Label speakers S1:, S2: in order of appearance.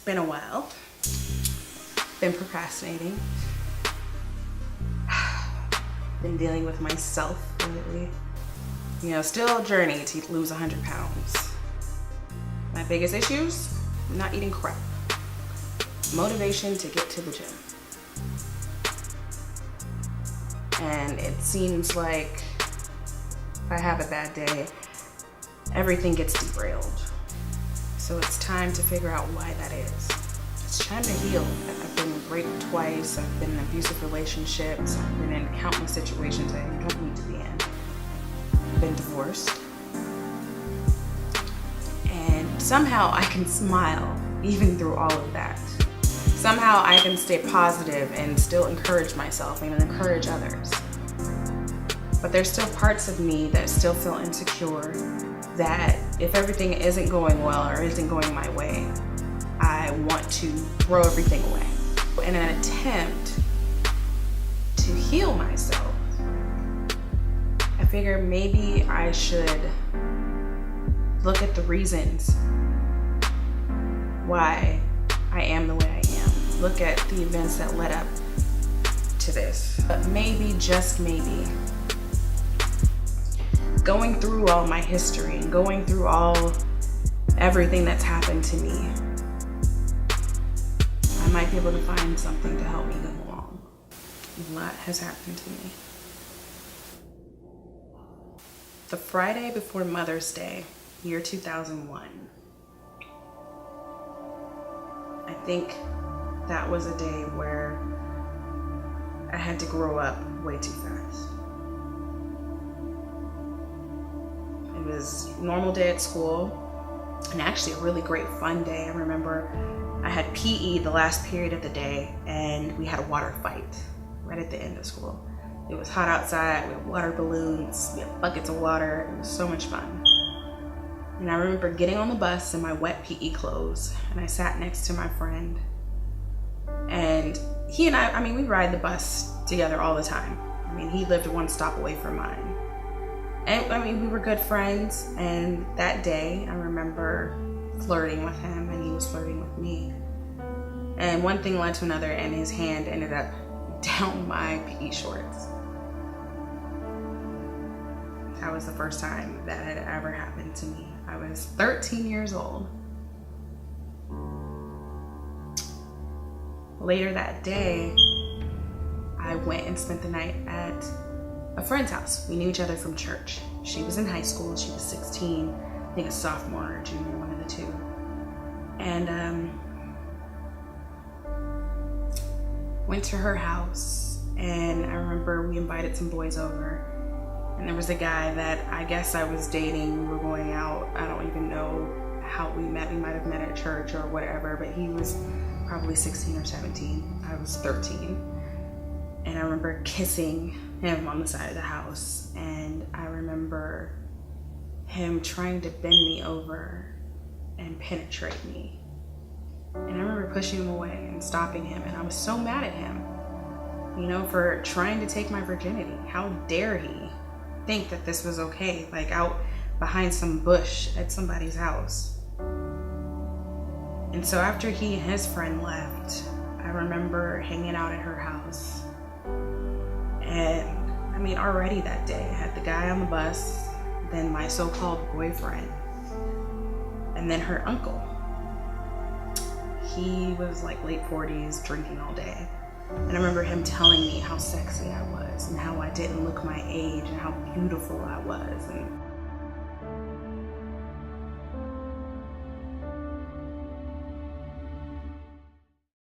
S1: been a while. Been procrastinating. Been dealing with myself lately. You know, still a journey to lose 100 pounds. My biggest issues, not eating crap. Motivation to get to the gym. And it seems like if I have a bad day, everything gets derailed. So it's time to figure out why that is. It's time to heal. I've been raped twice, I've been in abusive relationships, I've been in countless situations I don't need to be in. I've been divorced. And somehow I can smile even through all of that. Somehow I can stay positive and still encourage myself and encourage others. But there's still parts of me that still feel insecure, that if everything isn't going well or isn't going my way, I want to throw everything away. In an attempt to heal myself, I figure maybe I should look at the reasons why I am the way I am. Look at the events that led up to this. But maybe, just maybe, going through all my history and going through everything that's happened to me, I might be able to find something to help me go along. A lot has happened to me. The Friday before Mother's Day, year 2001, I think that was a day where I had to grow up way too fast. It was a normal day at school, and actually a really great fun day. I remember I had PE the last period of the day, and we had a water fight right at the end of school. It was hot outside, we had water balloons, we had buckets of water. It was so much fun. And I remember getting on the bus in my wet PE clothes, and I sat next to my friend. And he and I mean, we ride the bus together all the time. I mean, he lived one stop away from mine. And I mean, we were good friends, and that day I remember flirting with him and he was flirting with me. And one thing led to another, and his hand ended up down my PE shorts. That was the first time that had ever happened to me. I was 13 years old. Later that day, I went and spent the night at a friend's house. We knew each other from church. She was in high school, she was 16, I think a sophomore or junior, one of the two. And went to her house, and I remember we invited some boys over, and there was a guy that I guess I was dating. We were going out. I don't even know how we met. We might have met at church or whatever, but he was probably 16 or 17. I was 13. And I remember kissing him on the side of the house, and I remember him trying to bend me over and penetrate me. And I remember pushing him away and stopping him, and I was so mad at him, you know, for trying to take my virginity. How dare he think that this was okay, like out behind some bush at somebody's house. And so after he and his friend left, I remember hanging out at her house. And I mean, already that day, I had the guy on the bus, then my so-called boyfriend, and then her uncle. He was like late 40s, drinking all day. And I remember him telling me how sexy I was and how I didn't look my age and how beautiful I was. And